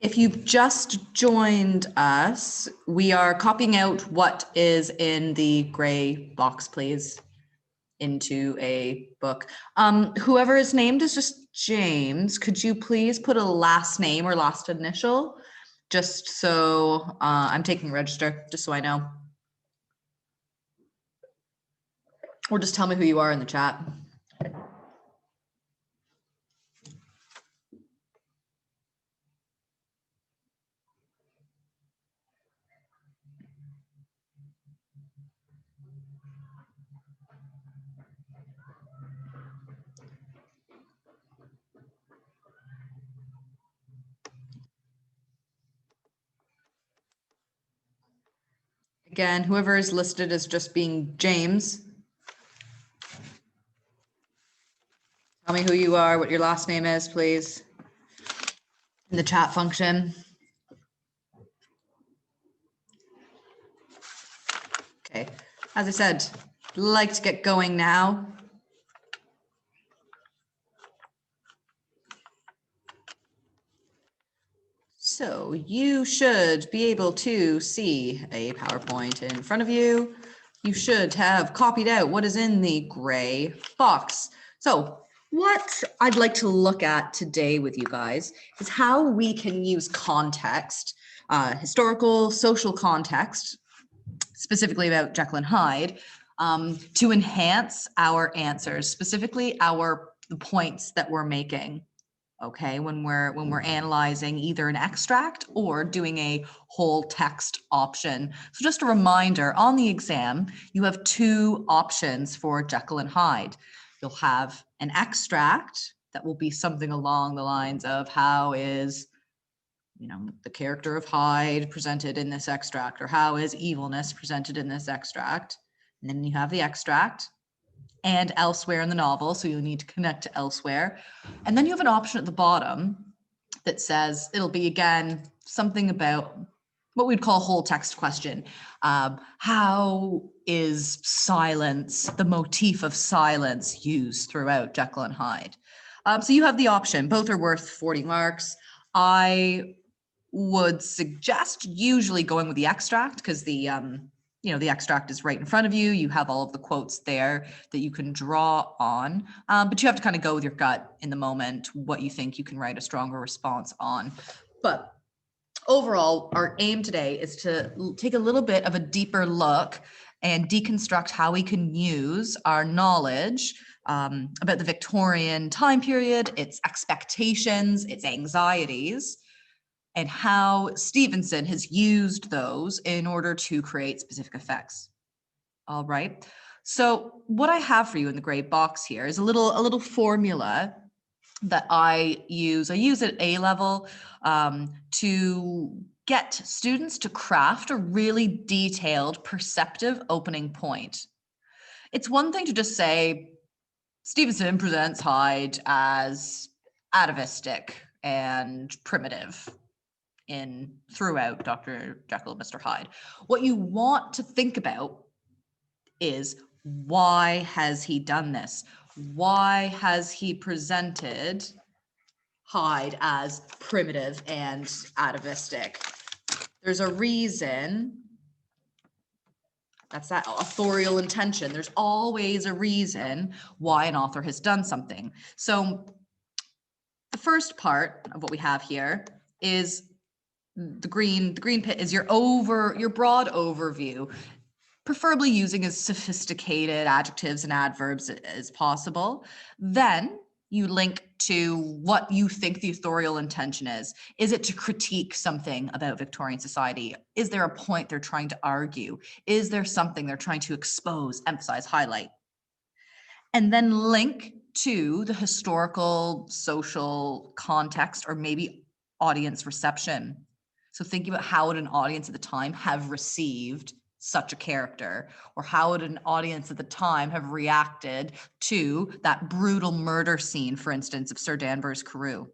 If you've just joined us, we are copying out what is in the gray box, please, into a book. Whoever is named is just James. Could you please put a last name or last initial? Just so I'm taking register, just so I know. Or just tell me who you are in the chat. Again, whoever is listed as just being James. Tell me who you are, what your last name is, please, in the chat function. Okay, as I said, I'd like to get going now. So you should be able to see a PowerPoint in front of you. You should have copied out what is in the gray box. So what I'd like to look at today with you guys is how we can use context, historical, social context, specifically about Jekyll and Hyde, to enhance our answers, specifically the points that we're making. Okay, when we're analyzing either an extract or doing a whole text option. So just a reminder, on the exam, you have two options for Jekyll and Hyde. You'll have an extract that will be something along the lines of how is, the character of Hyde presented in this extract, or how is evilness presented in this extract. And then you have the extract and elsewhere in the novel, so you need to connect to elsewhere. And then you have an option at the bottom that says, it'll be, again, something about what we'd call a whole text question. How is silence, the motif of silence, used throughout Jekyll and Hyde? So you have the option. Both are worth 40 marks. I would suggest usually going with the extract because the extract is right in front of you. You have all of the quotes there that you can draw on, but you have to kind of go with your gut in the moment, what you think you can write a stronger response on. But overall, our aim today is to take a little bit of a deeper look and deconstruct how we can use our knowledge about the Victorian time period, its expectations, its anxieties, and how Stevenson has used those in order to create specific effects. All right. So what I have for you in the gray box here is a little formula that I use. I use at A level to get students to craft a really detailed, perceptive opening point. It's one thing to just say, Stevenson presents Hyde as atavistic and primitive throughout Dr. Jekyll and Mr. Hyde. What you want to think about is, why has he done this? Why has he presented Hyde as primitive and atavistic? There's a reason. That's that authorial intention. There's always a reason why an author has done something. So the first part of what we have here is the green pit is your broad overview, preferably using as sophisticated adjectives and adverbs as possible. Then you link to what you think the authorial intention is. Is it to critique something about Victorian society? Is there a point they're trying to argue? Is there something they're trying to expose, emphasize, highlight? And then link to the historical, social context, or maybe audience reception. So think about, how would an audience at the time have received such a character? Or how would an audience at the time have reacted to that brutal murder scene, for instance, of Sir Danvers Carew?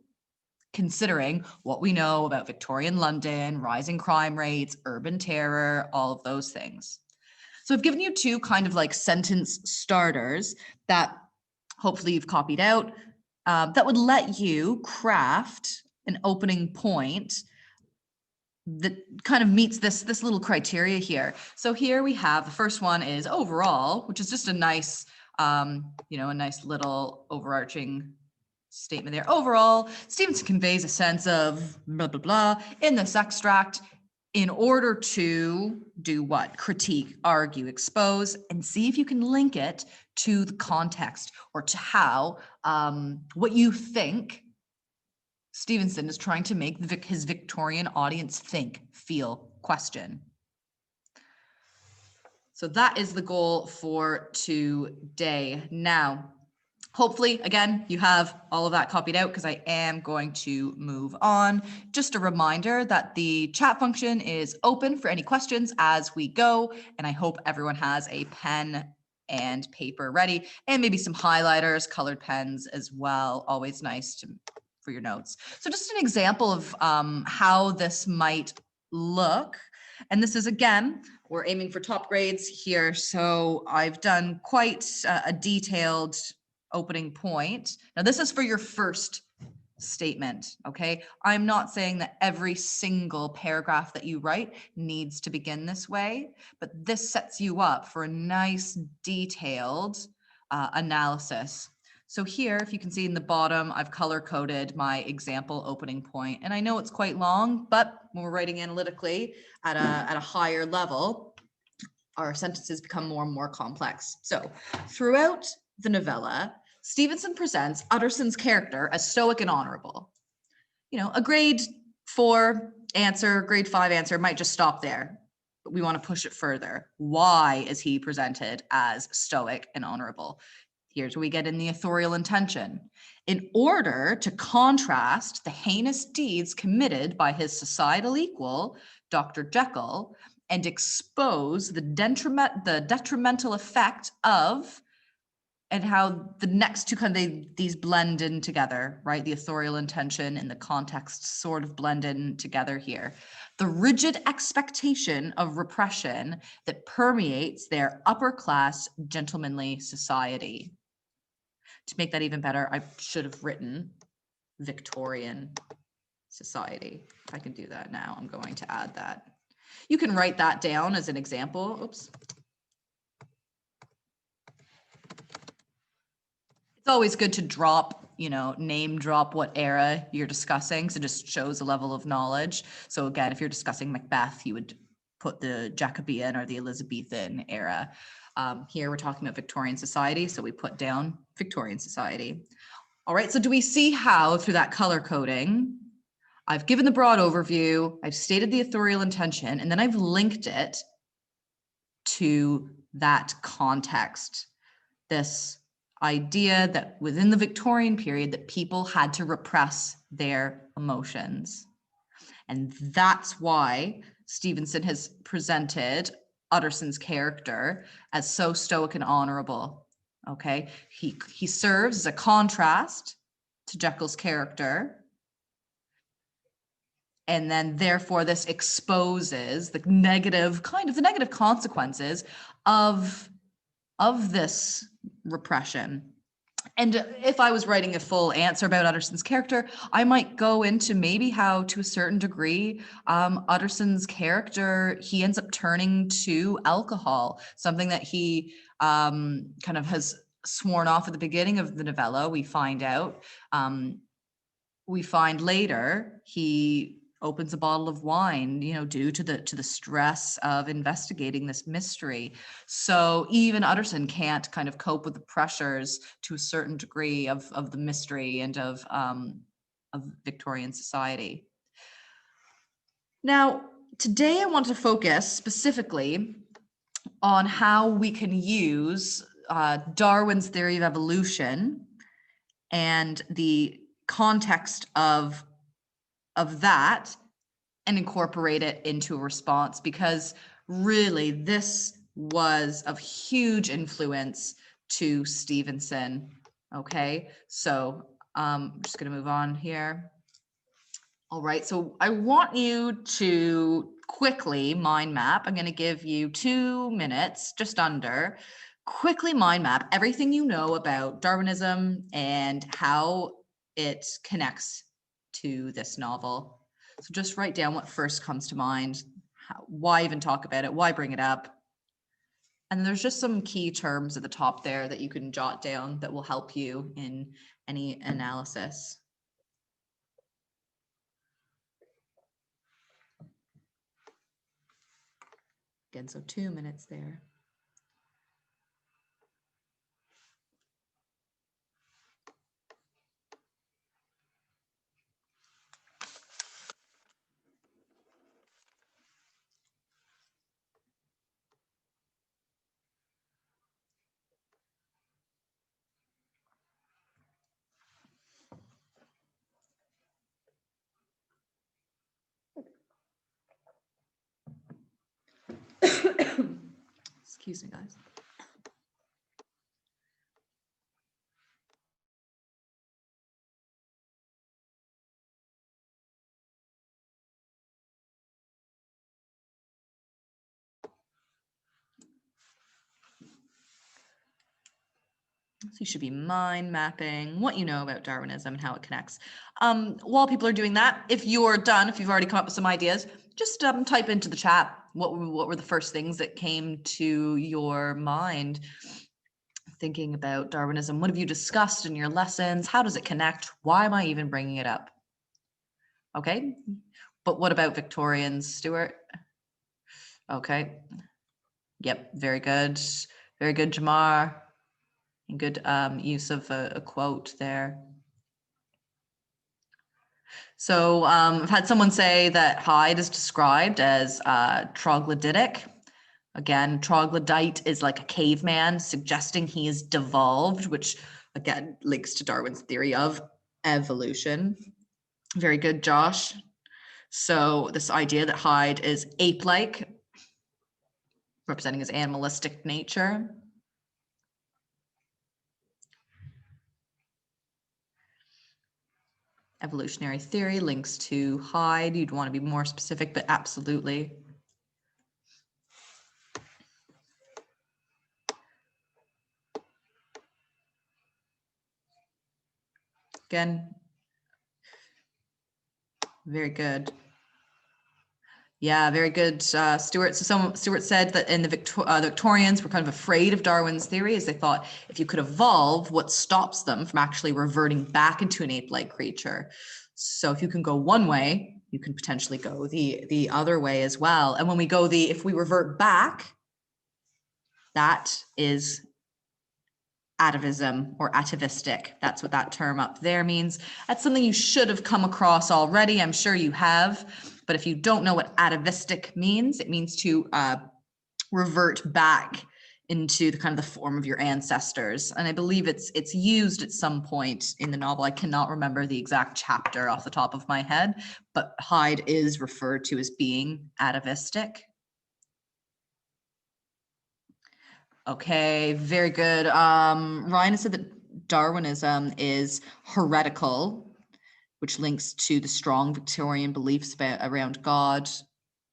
Considering what we know about Victorian London, rising crime rates, urban terror, all of those things. So I've given you two kind of like sentence starters that hopefully you've copied out, that would let you craft an opening point that kind of meets this little criteria here. So here we have, the first one is overall, which is just a nice, you know, a nice little overarching statement there. Overall, Stevenson conveys a sense of blah, blah, blah in this extract in order to do what? Critique, argue, expose, and see if you can link it to the context or to how what you think Stevenson is trying to make his Victorian audience think, feel, question. So that is the goal for today. Now, hopefully, again, you have all of that copied out because I am going to move on. Just a reminder that the chat function is open for any questions as we go, and I hope everyone has a pen and paper ready, and maybe some highlighters, colored pens as well. Always nice for your notes. So just an example of how this might look. And this is, again, we're aiming for top grades here. So I've done quite a detailed opening point. Now this is for your first statement, okay? I'm not saying that every single paragraph that you write needs to begin this way, but this sets you up for a nice detailed analysis. So here, if you can see in the bottom, I've color coded my example opening point. And I know it's quite long, but when we're writing analytically at a higher level, our sentences become more and more complex. So throughout the novella, Stevenson presents Utterson's character as stoic and honorable. You know, a grade 4 answer, grade 5 answer might just stop there, but we want to push it further. Why is he presented as stoic and honorable? Here's where we get in the authorial intention. In order to contrast the heinous deeds committed by his societal equal, Dr. Jekyll, and expose the detrimental effect of, and how the next two these blend in together, right? The authorial intention and the context sort of blend in together here. The rigid expectation of repression that permeates their upper class gentlemanly society. To make that even better, I should have written Victorian society. If I can do that now, I'm going to add that. You can write that down as an example. Oops. It's always good to drop, you know, name drop what era you're discussing. So it just shows a level of knowledge. So again, if you're discussing Macbeth, you would put the Jacobean or the Elizabethan era. Here we're talking about Victorian society, so we put down Victorian society. All right, so do we see how through that color coding, I've given the broad overview, I've stated the authorial intention, and then I've linked it to that context, this idea that within the Victorian period that people had to repress their emotions. And that's why Stevenson has presented Utterson's character as so stoic and honorable. Okay, he serves as a contrast to Jekyll's character, and then therefore this exposes the negative consequences of this repression. And if I was writing a full answer about Utterson's character, I might go into maybe how, to a certain degree, Utterson's character, he ends up turning to alcohol, something that he kind of has sworn off at the beginning of the novella. We find out, we find later he opens a bottle of wine, you know, due to the stress of investigating this mystery. So even Utterson can't kind of cope with the pressures to a certain degree of the mystery and of Victorian society. Now, today I want to focus specifically on how we can use Darwin's theory of evolution and the context of that and incorporate it into a response, because really this was of huge influence to Stevenson. Okay, so I'm just going to move on here. All right, so I want you to quickly mind map. I'm going to give you 2 minutes, just under. Quickly mind map everything you know about Darwinism and how it connects to this novel. So just write down what first comes to mind. Why even talk about it? Why bring it up? And there's just some key terms at the top there that you can jot down that will help you in any analysis. Again, so 2 minutes there. Excuse me, guys. So you should be mind mapping what you know about Darwinism and how it connects. While people are doing that, if you're done, if you've already come up with some ideas, just type into the chat what were the first things that came to your mind thinking about Darwinism. What have you discussed in your lessons? How does it connect? Why am I even bringing it up? Okay, but what about Victorians, Stuart? Okay, yep, very good, Jamar. And good use of a quote there. So I've had someone say that Hyde is described as troglodytic. Again, troglodyte is like a caveman, suggesting he is devolved, which again links to Darwin's theory of evolution. Very good, Josh. So this idea that Hyde is ape-like, representing his animalistic nature. Evolutionary theory links to Hyde. You'd want to be more specific, but absolutely. Again, very good. Yeah, very good, Stuart. So Stuart said that in the Victorians were kind of afraid of Darwin's theory, as they thought if you could evolve, what stops them from actually reverting back into an ape-like creature? So if you can go one way, you can potentially go the other way as well. And when we go if we revert back, that is atavism or atavistic. That's what that term up there means. That's something you should have come across already. I'm sure you have. But if you don't know what atavistic means, it means to revert back into the kind of the form of your ancestors. And I believe it's used at some point in the novel. I cannot remember the exact chapter off the top of my head, but Hyde is referred to as being atavistic. Okay, very good. Ryan has said that Darwinism is heretical, which links to the strong Victorian beliefs around God,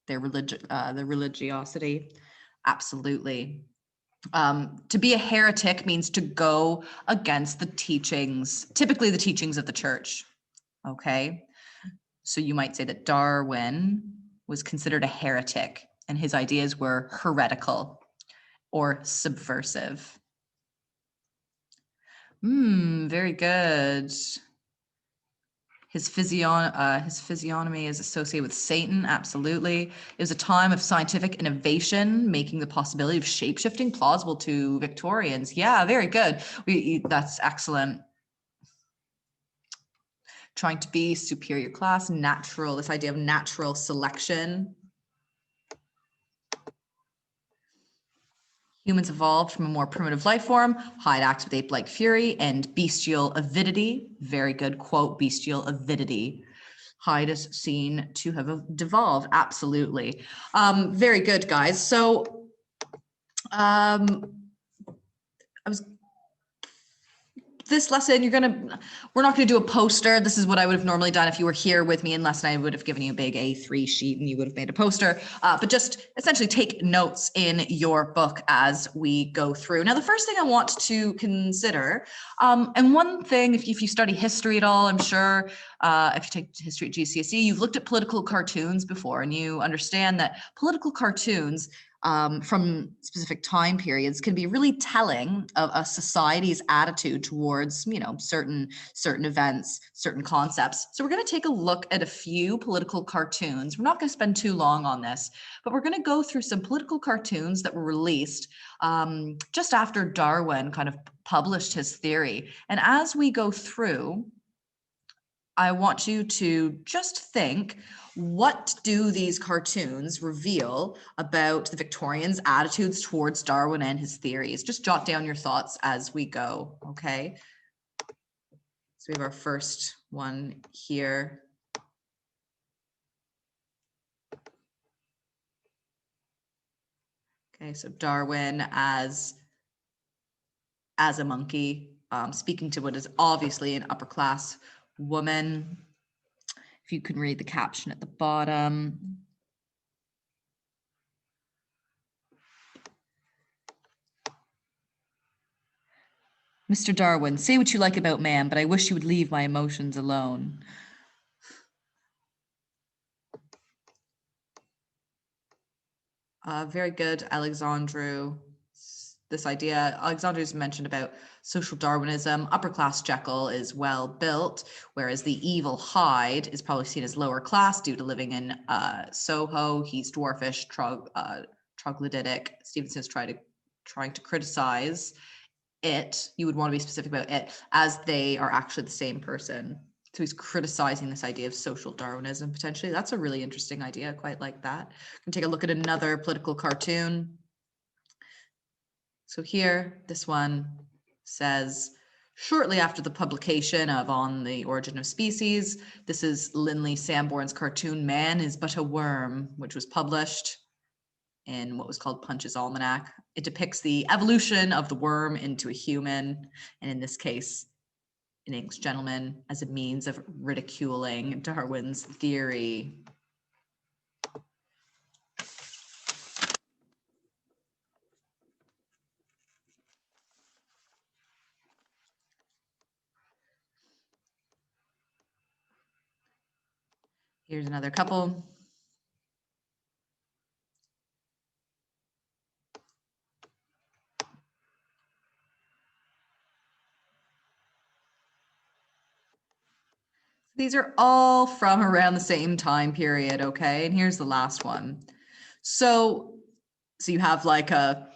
their religiosity. Absolutely. To be a heretic means to go against the teachings, typically the teachings of the church. Okay, so you might say that Darwin was considered a heretic and his ideas were heretical or subversive. Very good. His physiognomy is associated with Satan. Absolutely. It was a time of scientific innovation, making the possibility of shapeshifting plausible to Victorians. Yeah, very good. That's excellent. Trying to be superior class, natural, this idea of natural selection. Humans evolved from a more primitive life form. Hyde acts with ape-like fury and bestial avidity. Very good quote, bestial avidity. Hyde is seen to have devolved. Absolutely. Very good, guys. So this lesson, we're not going to do a poster. This is what I would have normally done if you were here with me in lesson. I would have given you a big A3 sheet and you would have made a poster, but just essentially take notes in your book as we go through. Now, the first thing I want to consider, and one thing, if you study history at all, I'm sure if you take history at GCSE, you've looked at political cartoons before, and you understand that political cartoons from specific time periods can be really telling of a society's attitude towards, you know, certain events, certain concepts. So we're going to take a look at a few political cartoons. We're not going to spend too long on this, but we're going to go through some political cartoons that were released just after Darwin kind of published his theory. And as we go through, I want you to just think, what do these cartoons reveal about the Victorians' attitudes towards Darwin and his theories? Just jot down your thoughts as we go, okay? So we have our first one here. Okay, so Darwin as a monkey, speaking to what is obviously an upper class woman. If you can read the caption at the bottom. Mr. Darwin, say what you like about man, but I wish you would leave my emotions alone. Very good, Alexandru. This idea, Alexandru's mentioned about social Darwinism. Upper class Jekyll is well built, whereas the evil Hyde is probably seen as lower class due to living in Soho. He's dwarfish, troglodytic. Stevenson's trying to criticize it. You would want to be specific about it, as they are actually the same person. So he's criticizing this idea of social Darwinism potentially. That's a really interesting idea. I quite like that. We can take a look at another political cartoon. So here, this one says, shortly after the publication of On the Origin of Species, this is Linley Sambourne's cartoon Man is But a Worm, which was published in what was called Punch's Almanac. It depicts the evolution of the worm into a human, and in this case, an English gentleman, as a means of ridiculing Darwin's theory. Here's another couple. These are all from around the same time period, okay? And here's the last one. So you have like a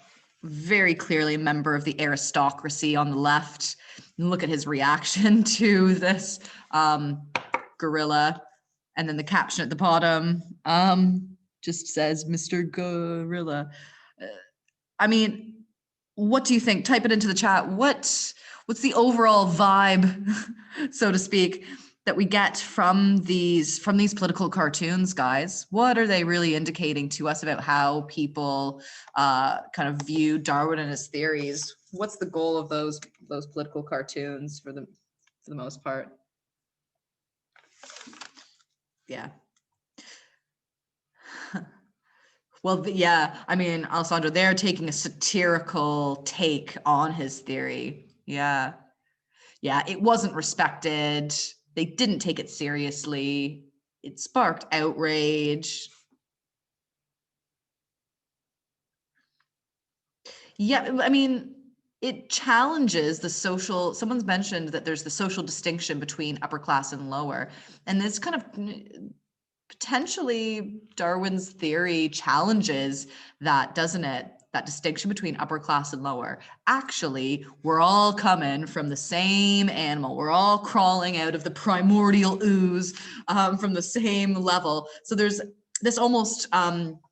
very clearly a member of the aristocracy on the left. And look at his reaction to this gorilla. And then the caption at the bottom just says, Mr. Gorilla. I mean, what do you think? Type it into the chat. What's the overall vibe, so to speak, that we get from these political cartoons, guys? What are they really indicating to us about how people kind of view Darwin and his theories? What's the goal of those political cartoons for the most part? Yeah. Well, yeah, I mean, Alessandro, they're taking a satirical take on his theory. Yeah. Yeah, it wasn't respected. They didn't take it seriously. It sparked outrage. Yeah, I mean, it challenges the social, someone's mentioned that there's the social distinction between upper class and lower. And this kind of potentially Darwin's theory challenges that, doesn't it? That distinction between upper class and lower. Actually, we're all coming from the same animal. We're all crawling out of the primordial ooze from the same level. So there's this almost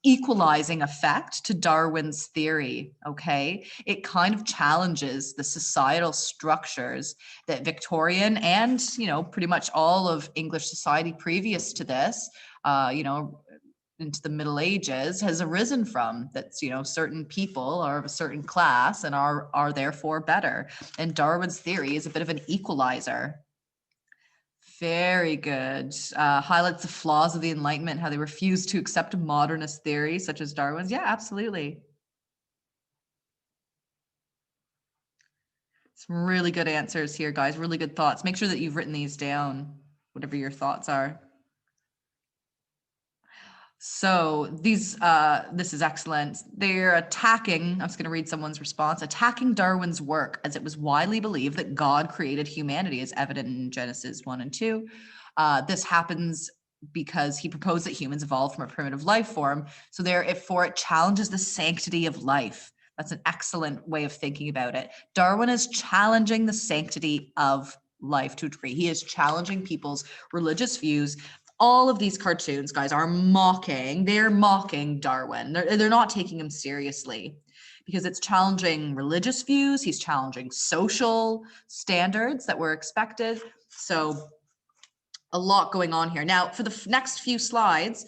equalizing effect to Darwin's theory, okay? It kind of challenges the societal structures that Victorian and, you know, pretty much all of English society previous to this, you know, into the Middle Ages has arisen from. That's, you know, certain people are of a certain class and are therefore better. And Darwin's theory is a bit of an equalizer. Very good. Highlights the flaws of the Enlightenment, how they refused to accept modernist theories such as Darwin's. Yeah, absolutely. Some really good answers here, guys. Really good thoughts. Make sure that you've written these down. whatever your thoughts are. So this is excellent. They're attacking, I'm just going to read someone's response, attacking Darwin's work as it was widely believed that God created humanity as evident in Genesis 1 and 2. This happens because he proposed that humans evolved from a primitive life form. So therefore it challenges the sanctity of life. That's an excellent way of thinking about it. Darwin is challenging the sanctity of life to a degree. He is challenging people's religious views. All of these cartoons, guys, are they're mocking Darwin. They're not taking him seriously because it's challenging religious views. He's challenging social standards that were expected. So a lot going on here. Now, for the next few slides,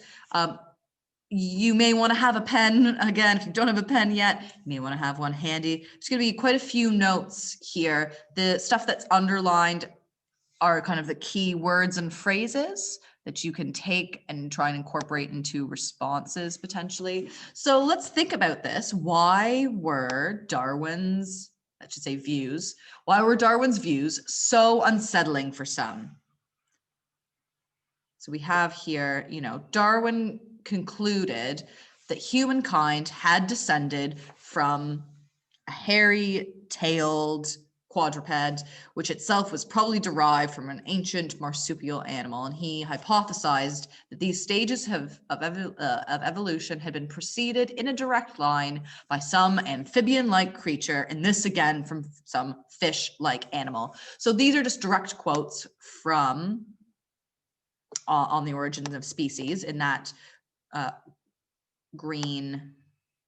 you may want to have a pen. Again, if you don't have a pen yet, you may want to have one handy. There's going to be quite a few notes here. The stuff that's underlined are kind of the key words and phrases that you can take and try and incorporate into responses potentially. So let's think about this. Why were Darwin's views so unsettling for some? So we have here, Darwin concluded that humankind had descended from a hairy-tailed quadruped, which itself was probably derived from an ancient marsupial animal. And he hypothesized that these stages of evolution had been preceded in a direct line by some amphibian-like creature, and this again from some fish-like animal. So these are just direct quotes from on the origins of species in that green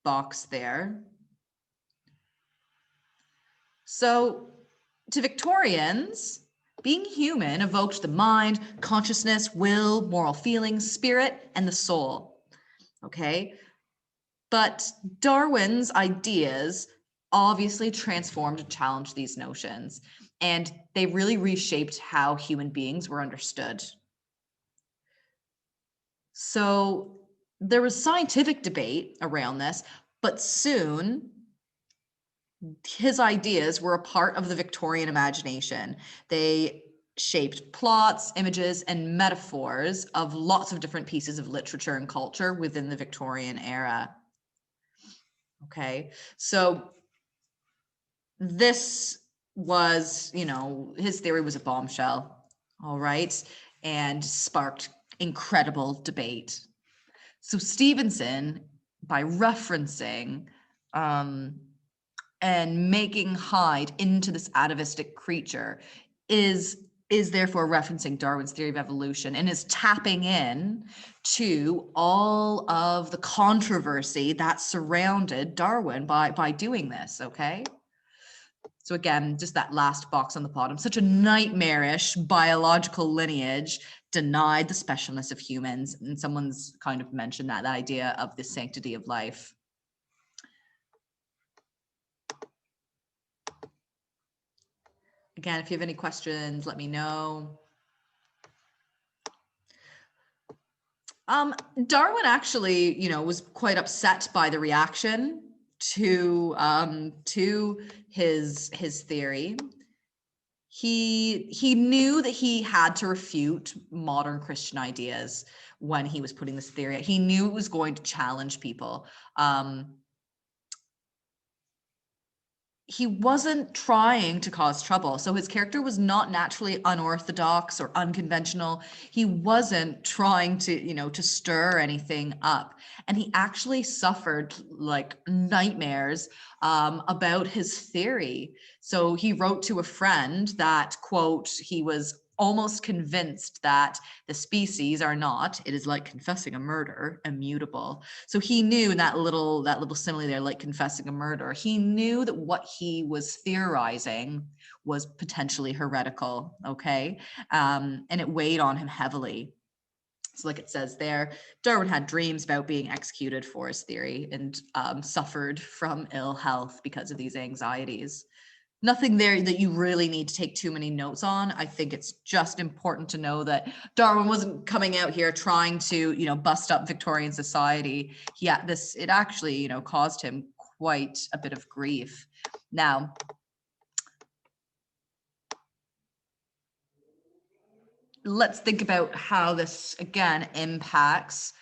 box there. So to Victorians, being human evoked the mind, consciousness, will, moral feelings, spirit, and the soul. Okay. But Darwin's ideas obviously transformed and challenged these notions, and they really reshaped how human beings were understood. So there was scientific debate around this, but soon his ideas were a part of the Victorian imagination. They shaped plots, images, and metaphors of lots of different pieces of literature and culture within the Victorian era. Okay, so this was, his theory was a bombshell, all right, and sparked incredible debate. So Stevenson, by referencing and making Hyde into this atavistic creature, is therefore referencing Darwin's theory of evolution and is tapping in to all of the controversy that surrounded Darwin by doing this, okay? So again, just that last box on the bottom, such a nightmarish biological lineage denied the specialness of humans. And someone's kind of mentioned that idea of the sanctity of life. Again, if you have any questions, let me know. Darwin actually, was quite upset by the reaction to his theory. He knew that he had to refute modern Christian ideas when he was putting this theory out. He knew it was going to challenge people. He wasn't trying to cause trouble. So his character was not naturally unorthodox or unconventional. He wasn't trying to, to stir anything up. And he actually suffered like nightmares about his theory. So he wrote to a friend that, quote, he was almost convinced that the species are not, it is like confessing a murder, immutable. So he knew in that little simile there, like confessing a murder, he knew that what he was theorizing was potentially heretical, okay? And it weighed on him heavily. So like it says there, Darwin had dreams about being executed for his theory and suffered from ill health because of these anxieties. Nothing there that you really need to take too many notes on. I think it's just important to know that Darwin wasn't coming out here trying to, bust up Victorian society. Yeah, it actually, caused him quite a bit of grief. Now, let's think about how this, again, impacts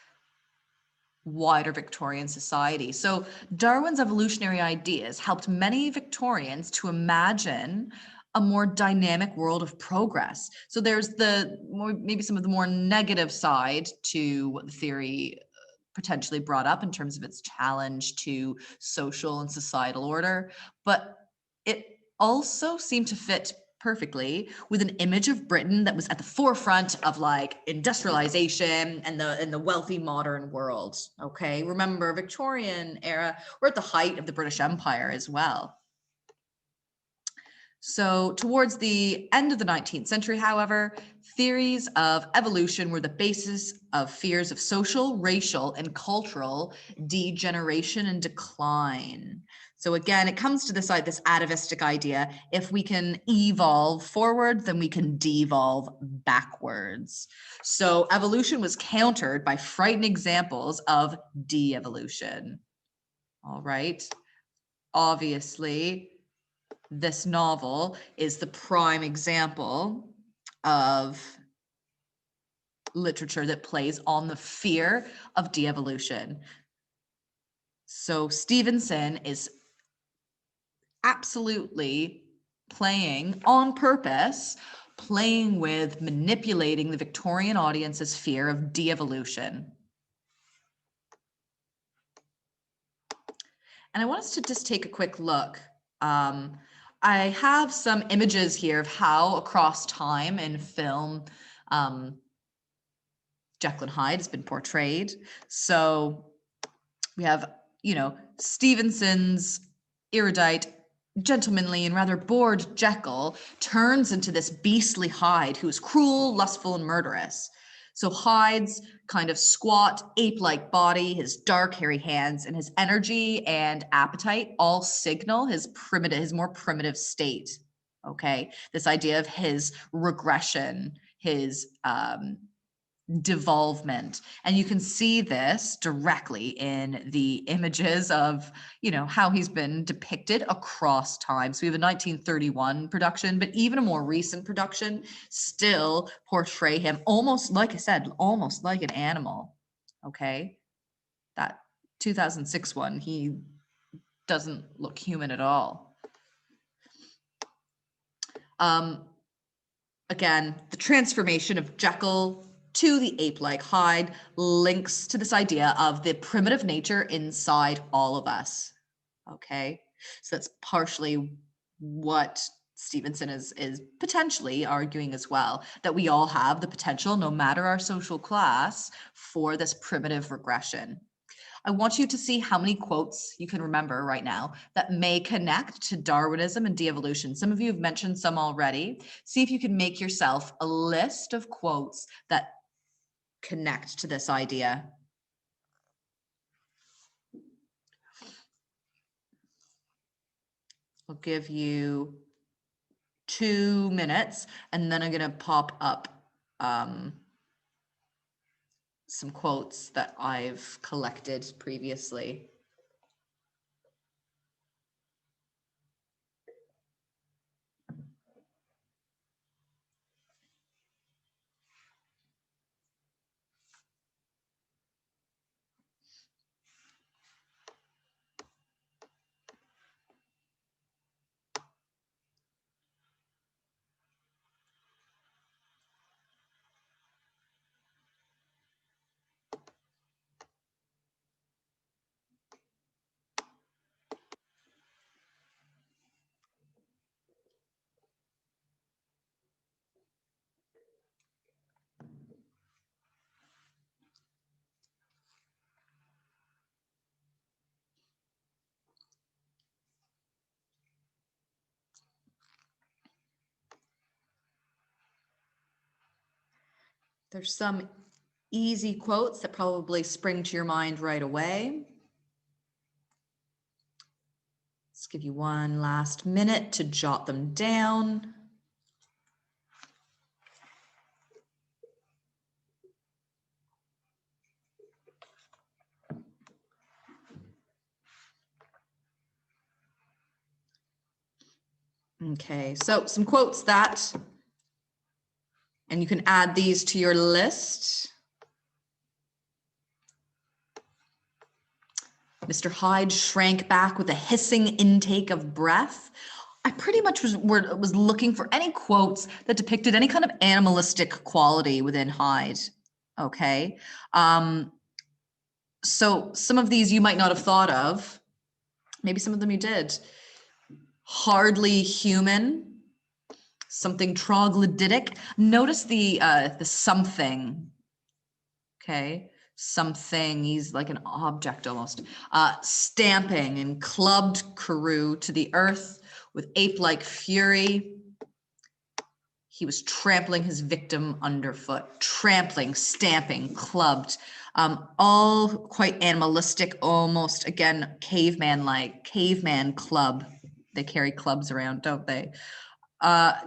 wider Victorian society. So Darwin's evolutionary ideas helped many Victorians to imagine a more dynamic world of progress. So there's maybe some of the more negative side to what the theory potentially brought up in terms of its challenge to social and societal order, but it also seemed to fit perfectly with an image of Britain that was at the forefront of like industrialization and the wealthy modern world. Okay, remember Victorian era, we're at the height of the British Empire as well. So towards the end of the 19th century, however, theories of evolution were the basis of fears of social, racial, and cultural degeneration and decline. So again, it comes to this atavistic idea: if we can evolve forward, then we can devolve backwards. So evolution was countered by frightening examples of de-evolution. All right. Obviously, this novel is the prime example of literature that plays on the fear of de-evolution. So Stevenson is absolutely playing on purpose, playing with manipulating the Victorian audience's fear of de-evolution. And I want us to just take a quick look. I have some images here of how across time in film Jekyll and Hyde has been portrayed. So we have, Stevenson's erudite, gentlemanly, and rather bored Jekyll turns into this beastly Hyde who is cruel, lustful, and murderous. So Hyde's kind of squat, ape-like body, his dark, hairy hands, and his energy and appetite all signal his more primitive state. Okay, this idea of his regression, his devolvement. And you can see this directly in the images of, how he's been depicted across time. So we have a 1931 production, but even a more recent production still portray him almost, like I said, almost like an animal. Okay. That 2006 one, he doesn't look human at all. Again, the transformation of Jekyll to the ape-like Hyde links to this idea of the primitive nature inside all of us. Okay, so that's partially what Stevenson is potentially arguing as well, that we all have the potential, no matter our social class, for this primitive regression. I want you to see how many quotes you can remember right now that may connect to Darwinism and de-evolution. Some of you have mentioned some already. See if you can make yourself a list of quotes that connect to this idea. I'll give you 2 minutes, and then I'm going to pop up some quotes that I've collected previously. There's some easy quotes that probably spring to your mind right away. Let's give you one last minute to jot them down. Okay, so some quotes that And you can add these to your list. Mr. Hyde shrank back with a hissing intake of breath. I pretty much was looking for any quotes that depicted any kind of animalistic quality within Hyde. Okay. So some of these you might not have thought of. Maybe some of them you did. Hardly human. Something troglodytic. Notice the something. Okay. Something, he's like an object almost. Stamping and clubbed Carew to the earth with ape-like fury. He was trampling his victim underfoot. Trampling, stamping, clubbed. All quite animalistic, almost, again, caveman-like. Caveman club. They carry clubs around, don't they?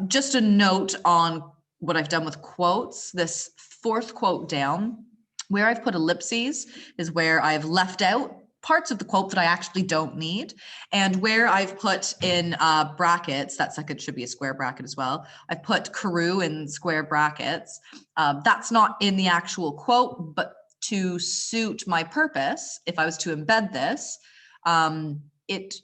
Just a note on what I've done with quotes. This fourth quote down, where I've put ellipses is where I've left out parts of the quote that I actually don't need. And where I've put in brackets, that second should be a square bracket as well. I've put Carew in square brackets. That's not in the actual quote, but to suit my purpose, if I was to embed this, it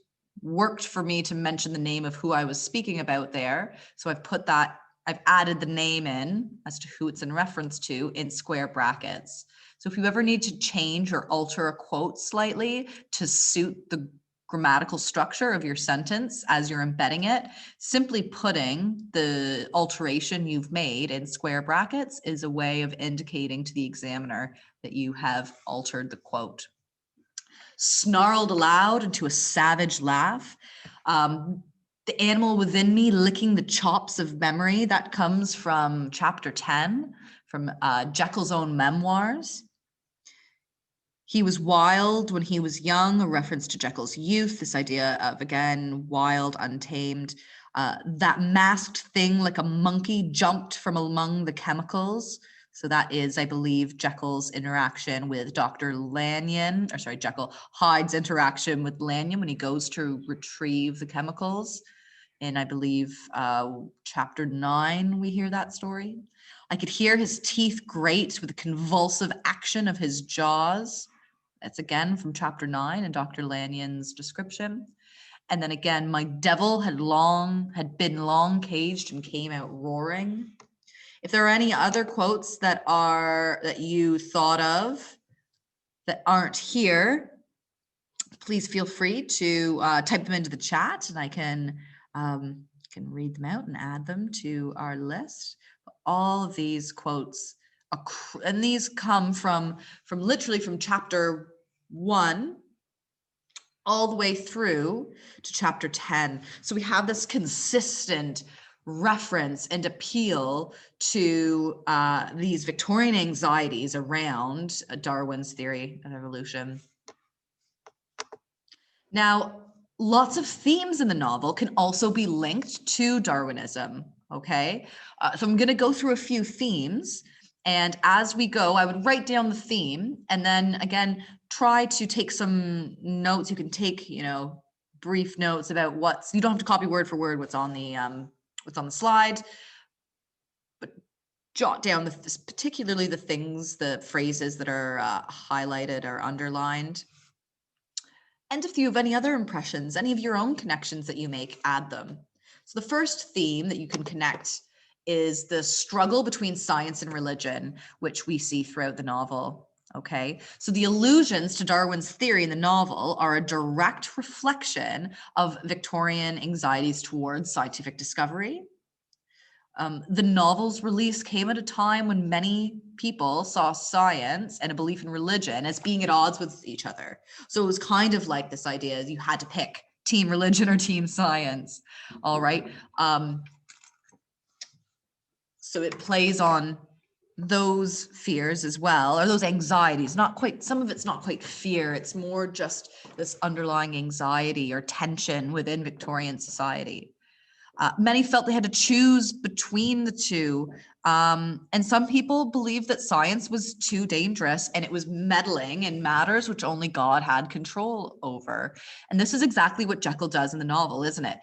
worked for me to mention the name of who I was speaking about there. So I've put that, I've added the name in as to who it's in reference to in square brackets. So if you ever need to change or alter a quote slightly to suit the grammatical structure of your sentence as you're embedding it, simply putting the alteration you've made in square brackets is a way of indicating to the examiner that you have altered the quote. Snarled aloud into a savage laugh. The animal within me licking the chops of memory, that comes from chapter 10, from Jekyll's own memoirs. He was wild when he was young, a reference to Jekyll's youth, this idea of, again, wild, untamed. That masked thing like a monkey jumped from among the chemicals. So that is, I believe, Jekyll's interaction with Dr. Lanyon, or sorry, Jekyll, Hyde's interaction with Lanyon when he goes to retrieve the chemicals. In, I believe, chapter 9, we hear that story. I could hear his teeth grate with the convulsive action of his jaws. That's again from chapter 9 in Dr. Lanyon's description. And then again, my devil had been long caged and came out roaring. If there are any other quotes that you thought of that aren't here, please feel free to type them into the chat, and I can read them out and add them to our list. All of these quotes, and these come from literally from chapter 1 all the way through to chapter 10. So we have this consistent reference and appeal to these Victorian anxieties around Darwin's theory of evolution. Now, lots of themes in the novel can also be linked to Darwinism, okay? So I'm gonna go through a few themes, and as we go, I would write down the theme, and then again, try to take some notes. You can take, brief notes about you don't have to copy word for word what's on the slide, but jot down particularly the phrases that are highlighted or underlined. And if you have any other impressions, any of your own connections that you make, add them. So the first theme that you can connect is the struggle between science and religion, which we see throughout the novel. Okay, so the allusions to Darwin's theory in the novel are a direct reflection of Victorian anxieties towards scientific discovery. The novel's release came at a time when many people saw science and a belief in religion as being at odds with each other. So it was kind of like this idea you had to pick team religion or team science. All right. So it plays on those fears as well, or those anxieties. Some of it's not quite fear. It's more just this underlying anxiety or tension within Victorian society. Many felt they had to choose between the two. And some people believed that science was too dangerous and it was meddling in matters which only God had control over. And this is exactly what Jekyll does in the novel, isn't it?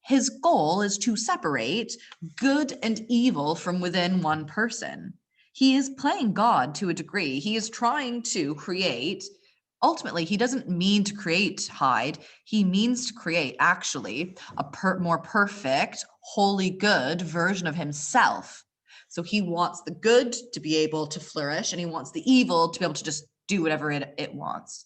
his goal is to separate good and evil from within one person. He is playing God to a degree. He is trying to create, ultimately, he doesn't mean to create Hyde. He means to create, actually, a more perfect, wholly good version of himself. So he wants the good to be able to flourish, and he wants the evil to be able to just do whatever it wants.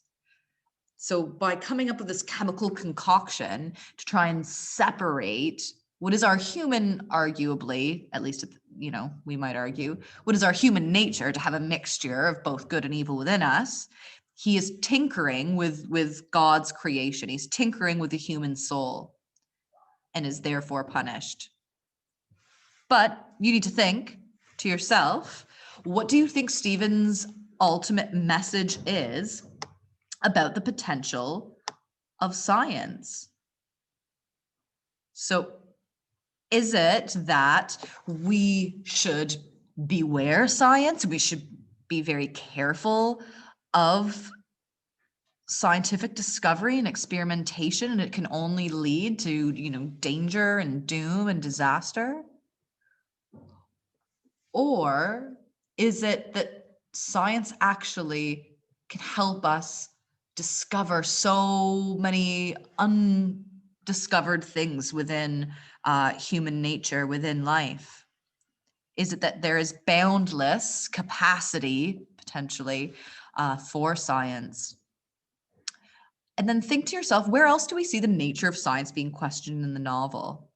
So by coming up with this chemical concoction to try and separate what is our human, arguably, at least, you know, we might argue, what is our human nature to have a mixture of both good and evil within us, he is tinkering with God's creation. He's tinkering with the human soul and is therefore punished. But you need to think to yourself, what do you think Stephen's ultimate message is about the potential of science? So is it that we should beware science? We should be very careful of scientific discovery and experimentation, and it can only lead to, you know, danger and doom and disaster? Or is it that science actually can help us discover so many undiscovered things within human nature, within life? Is it that there is boundless capacity, potentially, for science? And then think to yourself, where else do we see the nature of science being questioned in the novel?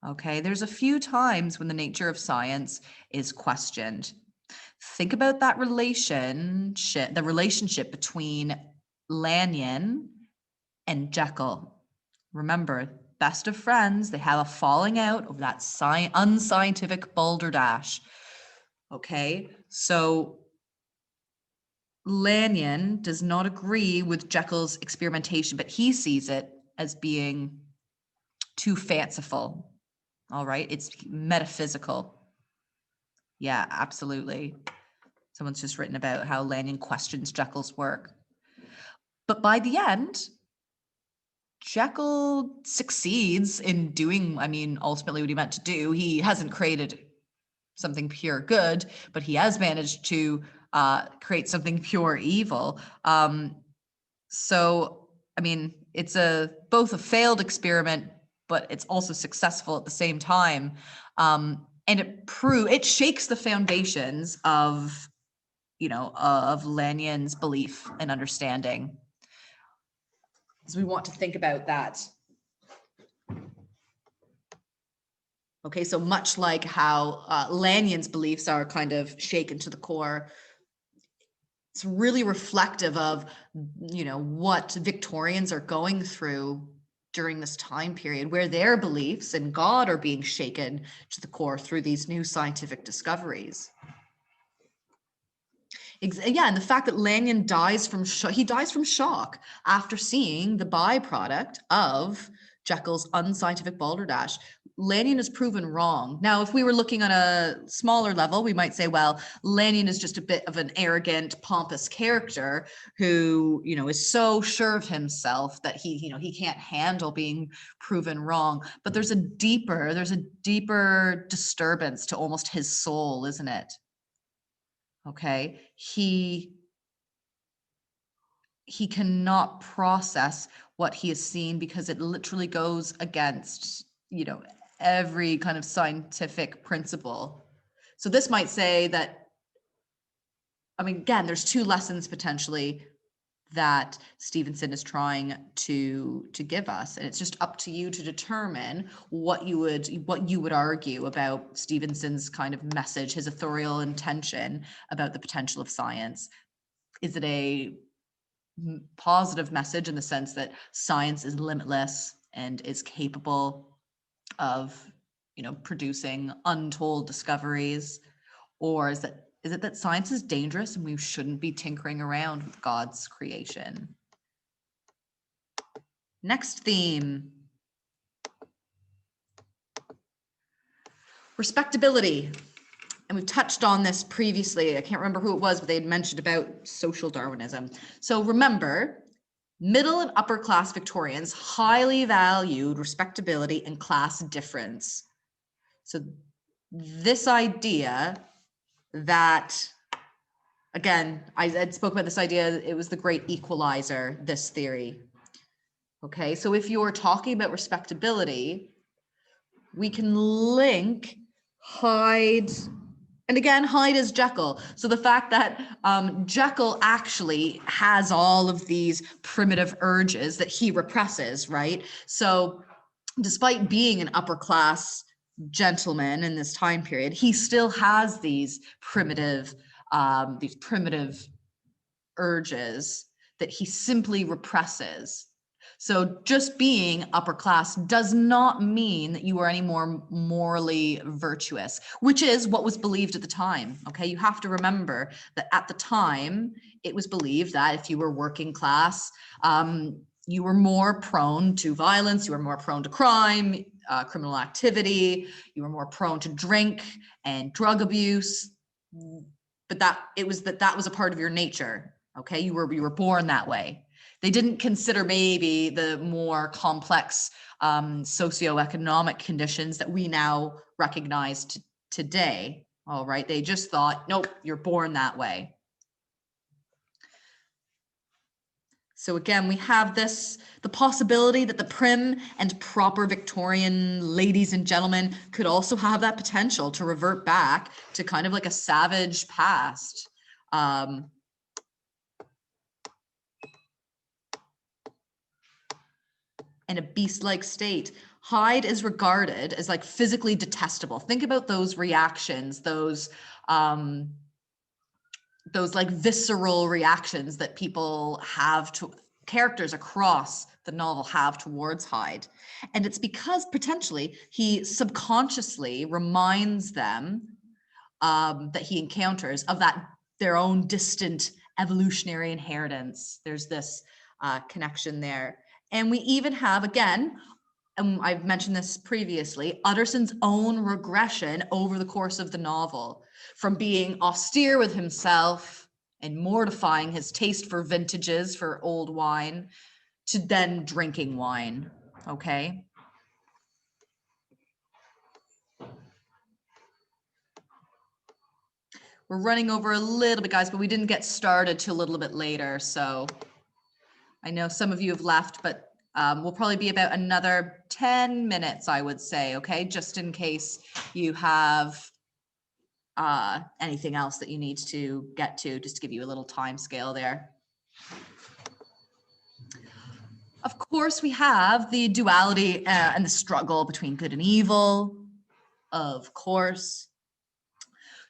Okay, there's a few times when the nature of science is questioned. Think about that relationship, the relationship between Lanyon and Jekyll. Remember, best of friends, they have a falling out of that unscientific balderdash. Okay, so Lanyon does not agree with Jekyll's experimentation, but he sees it as being too fanciful. All right, it's metaphysical. Yeah, absolutely. Someone's just written about how Lanyon questions Jekyll's work. But by the end, Jekyll succeeds in doing, I mean, ultimately what he meant to do. He hasn't created something pure good, but he has managed to create something pure evil. So, I mean, it's both a failed experiment, but it's also successful at the same time. And it shakes the foundations of, you know, of Lanyon's belief and understanding. So we want to think about that. Okay, so much like how Lanyon's beliefs are kind of shaken to the core, it's really reflective of, you know, what Victorians are going through during this time period, where their beliefs in God are being shaken to the core through these new scientific discoveries. Yeah, and the fact that Lanyon dies from shock after seeing the byproduct of Jekyll's unscientific balderdash. Lanyon is proven wrong. Now, if we were looking on a smaller level, we might say, well, Lanyon is just a bit of an arrogant, pompous character who, you know, is so sure of himself that he can't handle being proven wrong. But there's a deeper disturbance to almost his soul, isn't it? Okay, he cannot process what he has seen because it literally goes against, you know, every kind of scientific principle. So this might say that, I mean, again, there's two lessons potentially that Stevenson is trying to give us, and it's just up to you to determine what you would argue about Stevenson's kind of message, his authorial intention about the potential of science. Is it a positive message in the sense that science is limitless and is capable of, you know, producing untold discoveries? Or is it that science is dangerous and we shouldn't be tinkering around with God's creation? Next theme. Respectability. And we've touched on this previously. I can't remember who it was, but they had mentioned about social Darwinism. So remember, Middle and upper class Victorians highly valued respectability and class difference. So this idea that, again, I spoke about this idea, it was the great equalizer, this theory. Okay, so if you're talking about respectability, we can link Hyde, and again, Hyde is Jekyll. So the fact that Jekyll actually has all of these primitive urges that he represses, right? So despite being an upper class gentleman in this time period, he still has these primitive urges that he simply represses. So just being upper class does not mean that you are any more morally virtuous, which is what was believed at the time. Okay, you have to remember that at the time, it was believed that if you were working class, you were more prone to violence, you were more prone to crime, criminal activity, you were more prone to drink and drug abuse. But that was a part of your nature. Okay, you were born that way. They didn't consider maybe the more complex socioeconomic conditions that we now recognize today. All right, they just thought, nope, you're born that way. So again, we have the possibility that the prim and proper Victorian ladies and gentlemen could also have that potential to revert back to kind of like a savage past. And a beast-like state. Hyde is regarded as like physically detestable. Think about those reactions, those like visceral reactions that people have to characters across the novel have towards Hyde. And it's because potentially he subconsciously reminds them that he encounters of that their own distant evolutionary inheritance. There's this connection there. And we even have, again, and I've mentioned this previously, Utterson's own regression over the course of the novel, from being austere with himself and mortifying his taste for vintages, for old wine, to then drinking wine, okay? We're running over a little bit, guys, but we didn't get started till a little bit later, so I know some of you have left, but we'll probably be about another 10 minutes, I would say, okay? Just in case you have anything else that you need to get to, just to give you a little time scale there. Of course, we have the duality and the struggle between good and evil, of course.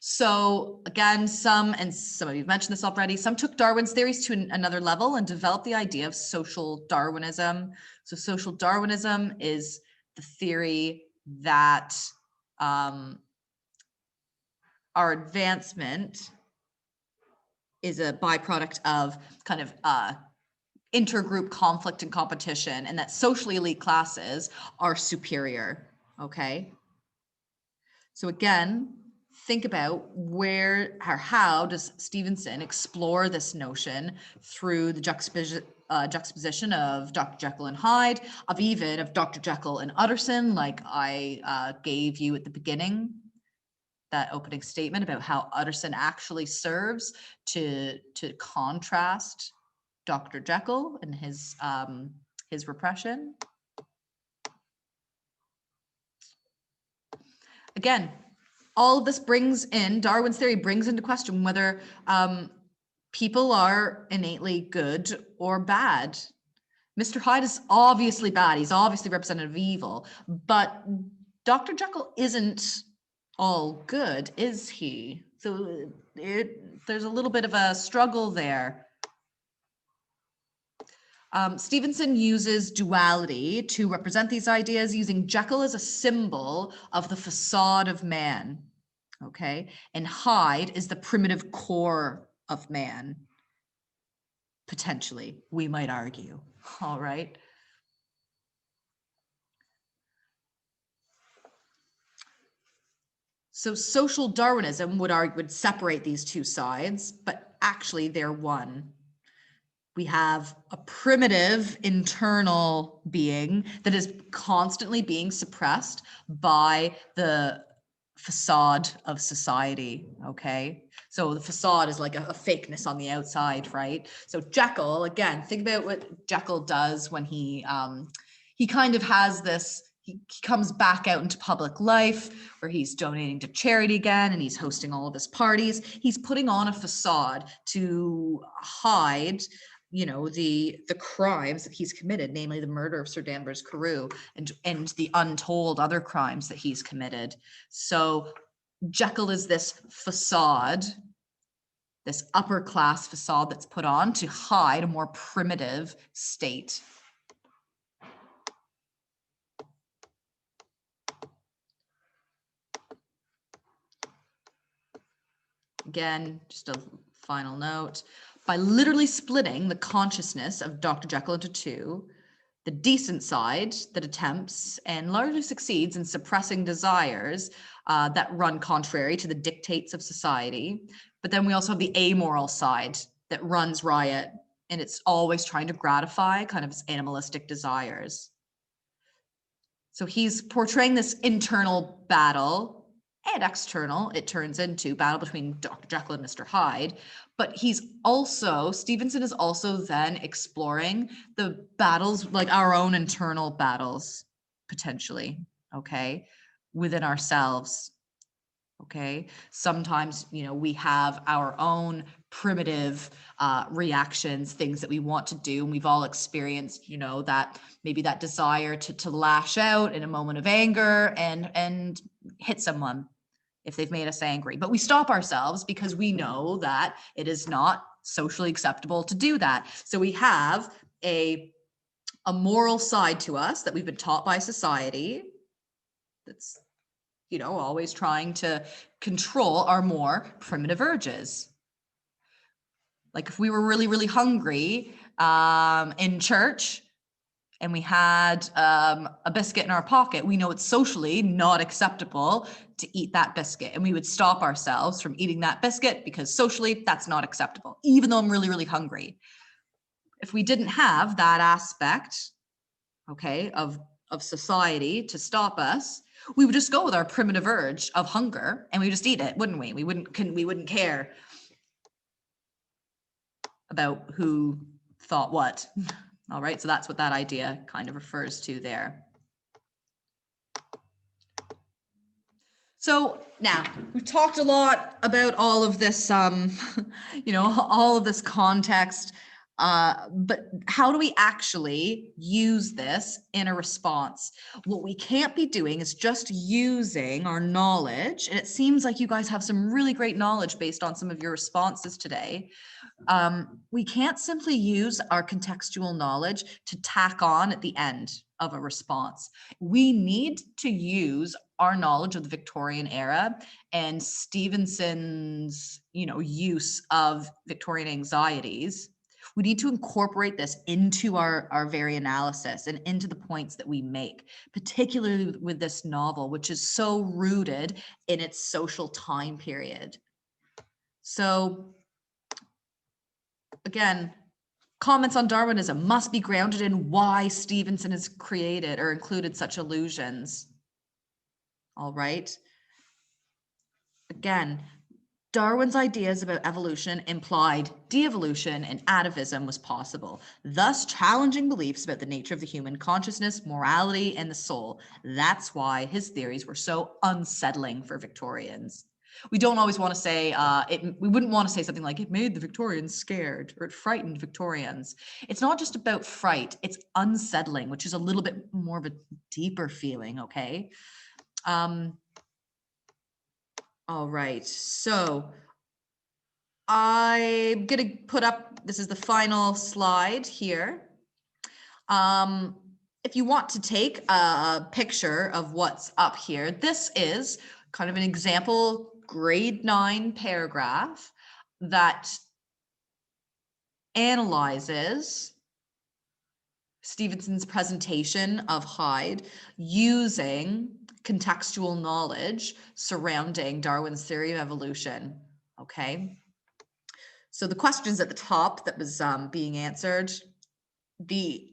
So again, some of you have mentioned this already, some took Darwin's theories to another level and developed the idea of social Darwinism. So social Darwinism is the theory that our advancement is a byproduct of kind of intergroup conflict and competition, and that socially elite classes are superior, okay? So again, think about where or how does Stevenson explore this notion through the juxtaposition of Dr. Jekyll and Hyde, of Dr. Jekyll and Utterson, like I gave you at the beginning, that opening statement about how Utterson actually serves to contrast Dr. Jekyll and his repression. Again, all of this Darwin's theory brings into question whether people are innately good or bad. Mr. Hyde is obviously bad. He's obviously representative of evil, but Dr. Jekyll isn't all good, is he? So there's a little bit of a struggle there. Stevenson uses duality to represent these ideas, using Jekyll as a symbol of the facade of man, okay? And Hyde is the primitive core of man, potentially, we might argue, all right? So social Darwinism would separate these two sides, but actually they're one. We have a primitive internal being that is constantly being suppressed by the facade of society, okay? So the facade is like a fakeness on the outside, right? So Jekyll, again, think about what Jekyll does when he kind of has this, he comes back out into public life where he's donating to charity again and he's hosting all of his parties. He's putting on a facade to hide, you know, the crimes that he's committed, namely the murder of Sir Danvers Carew and the untold other crimes that he's committed. So Jekyll is this facade, this upper class facade that's put on to hide a more primitive state. Again, just a final note. By literally splitting the consciousness of Dr. Jekyll into two, the decent side that attempts and largely succeeds in suppressing desires that run contrary to the dictates of society. But then we also have the amoral side that runs riot, and it's always trying to gratify kind of its animalistic desires. So he's portraying this internal battle and external, it turns into battle between Dr. Jekyll and Mr. Hyde. But Stevenson is also then exploring the battles, like our own internal battles, potentially, okay, within ourselves. Okay. Sometimes, you know, we have our own primitive reactions, things that we want to do. And we've all experienced, you know, that maybe that desire to lash out in a moment of anger and hit someone if they've made us angry. But we stop ourselves because we know that it is not socially acceptable to do that. So we have a moral side to us that we've been taught by society that's, you know, always trying to control our more primitive urges. Like if we were really, really hungry in church and we had a biscuit in our pocket, we know it's socially not acceptable to eat that biscuit. And we would stop ourselves from eating that biscuit because socially that's not acceptable, even though I'm really, really hungry. If we didn't have that aspect, okay, of society to stop us, we would just go with our primitive urge of hunger and we would just eat it, wouldn't we? We wouldn't care about who thought what. All right, so that's what that idea kind of refers to there. So now we've talked a lot about all of this, you know, all of this context, but how do we actually use this in a response? What we can't be doing is just using our knowledge. And it seems like you guys have some really great knowledge based on some of your responses today. We can't simply use our contextual knowledge to tack on at the end of a response. We need to use our knowledge of the Victorian era and Stevenson's, you know, use of Victorian anxieties. We need to incorporate this into our very analysis and into the points that we make, particularly with this novel, which is so rooted in its social time period. So again, comments on Darwinism must be grounded in why Stevenson has created or included such allusions. All right. Again, Darwin's ideas about evolution implied de-evolution and atavism was possible, thus challenging beliefs about the nature of the human consciousness, morality, and the soul. That's why his theories were so unsettling for Victorians. We don't always want to say, we wouldn't want to say something like it made the Victorians scared or it frightened Victorians. It's not just about fright, it's unsettling, which is a little bit more of a deeper feeling, okay? All right, so I'm gonna put up, this is the final slide here. If you want to take a picture of what's up here, this is kind of an example grade 9 paragraph that analyzes Stevenson's presentation of Hyde using contextual knowledge surrounding Darwin's theory of evolution, okay? So the questions at the top that was being answered, we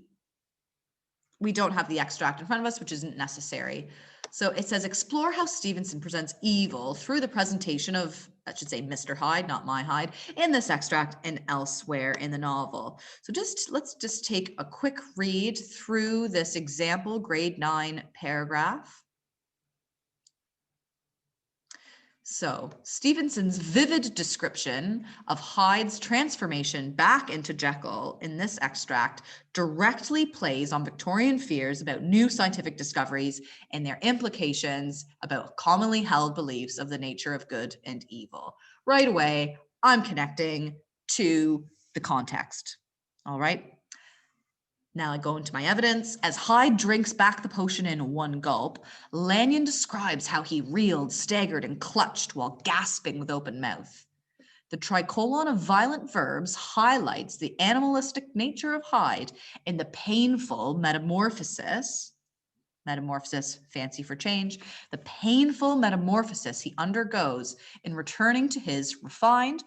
don't have the extract in front of us, which isn't necessary. So it says, explore how Stevenson presents evil through the presentation of, I should say, Mr. Hyde, not my Hyde, in this extract and elsewhere in the novel. So let's just take a quick read through this example grade 9 paragraph. So Stevenson's vivid description of Hyde's transformation back into Jekyll in this extract directly plays on Victorian fears about new scientific discoveries and their implications about commonly held beliefs of the nature of good and evil. Right away, I'm connecting to the context. All right. Now I go into my evidence. As Hyde drinks back the potion in one gulp, Lanyon describes how he reeled, staggered, and clutched while gasping with open mouth. The tricolon of violent verbs highlights the animalistic nature of Hyde in the painful metamorphosis, fancy for change, the painful metamorphosis he undergoes in returning to his refined,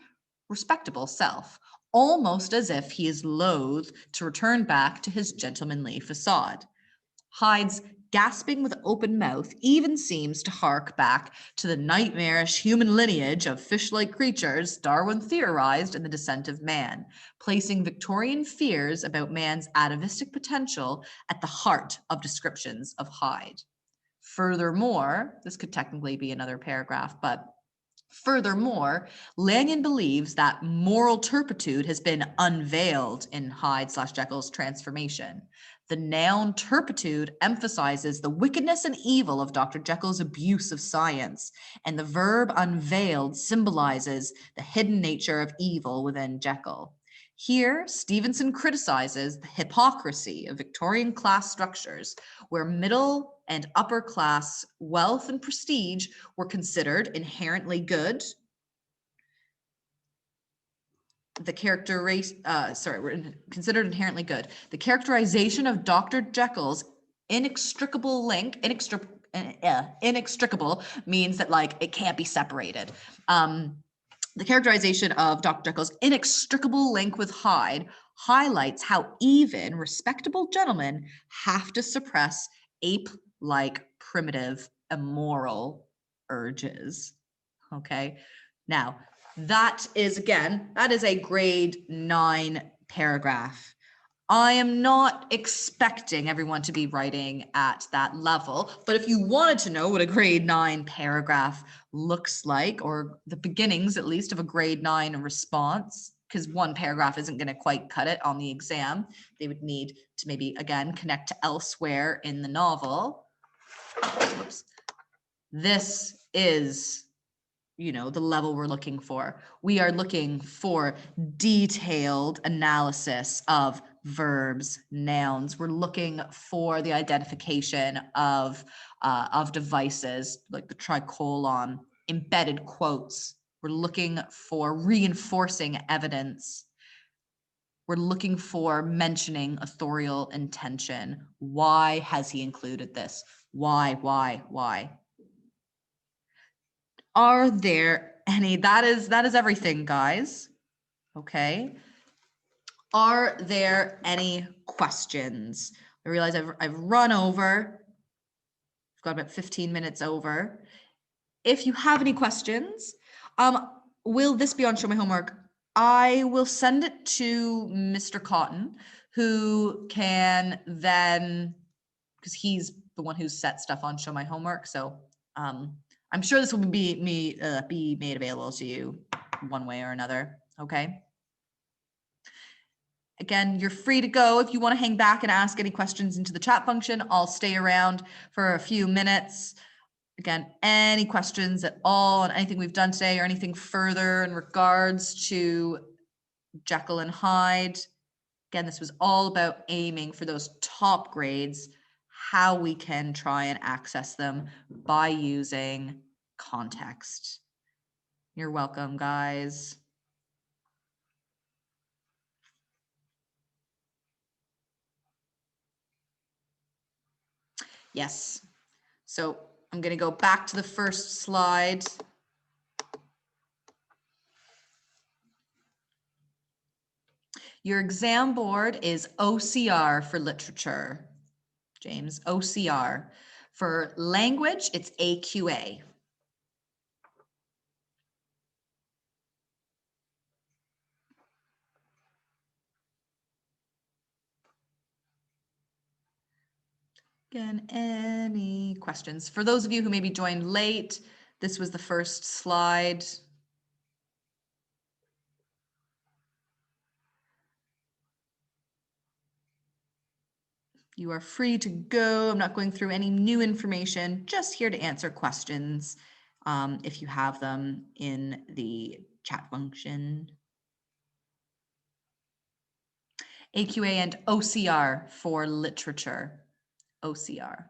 respectable self, almost as if he is loath to return back to his gentlemanly facade. Hyde's gasping with open mouth even seems to hark back to the nightmarish human lineage of fish-like creatures Darwin theorized in The Descent of Man, placing Victorian fears about man's atavistic potential at the heart of descriptions of Hyde. Furthermore, this could technically be another paragraph, but furthermore, Lanyon believes that moral turpitude has been unveiled in Hyde/Jekyll's transformation. The noun turpitude emphasizes the wickedness and evil of Dr. Jekyll's abuse of science, and the verb unveiled symbolizes the hidden nature of evil within Jekyll. Here, Stevenson criticizes the hypocrisy of Victorian class structures, where middle and upper class wealth and prestige were considered inherently good. Were considered inherently good. The characterization of Dr. Jekyll's inextricable means that like it can't be separated. The characterization of Dr. Jekyll's inextricable link with Hyde highlights how even respectable gentlemen have to suppress ape-like primitive immoral urges. Okay, now that is a grade 9 paragraph. I am not expecting everyone to be writing at that level, but if you wanted to know what a grade 9 paragraph looks like, or the beginnings at least of a grade 9 response, because one paragraph isn't going to quite cut it on the exam, they would need to maybe, again, connect to elsewhere in the novel. Oops. This is, the level we're looking for. We are looking for detailed analysis of verbs, nouns. We're looking for the identification of devices like the tricolon, embedded quotes. We're looking for reinforcing evidence. We're looking for mentioning authorial intention. Why has he included this? Why? Are there any? That is everything, guys. Okay. Are there any questions? I realize I've run over. I've got about 15 minutes over. If you have any questions, will this be on Show My Homework? I will send it to Mr. Cotton, who can then, because he's the one who set stuff on Show My Homework. So I'm sure this will be made available to you one way or another. Okay. Again, you're free to go. If you want to hang back and ask any questions into the chat function, I'll stay around for a few minutes. Again, any questions at all on anything we've done today or anything further in regards to Jekyll and Hyde. Again, this was all about aiming for those top grades, how we can try and access them by using context. You're welcome, guys. Yes. So I'm going to go back to the first slide. Your exam board is OCR for literature, James, OCR. For language, it's AQA. Again, any questions? For those of you who maybe joined late, this was the first slide. You are free to go. I'm not going through any new information, just here to answer questions if you have them in the chat function. AQA and OCR for literature, OCR.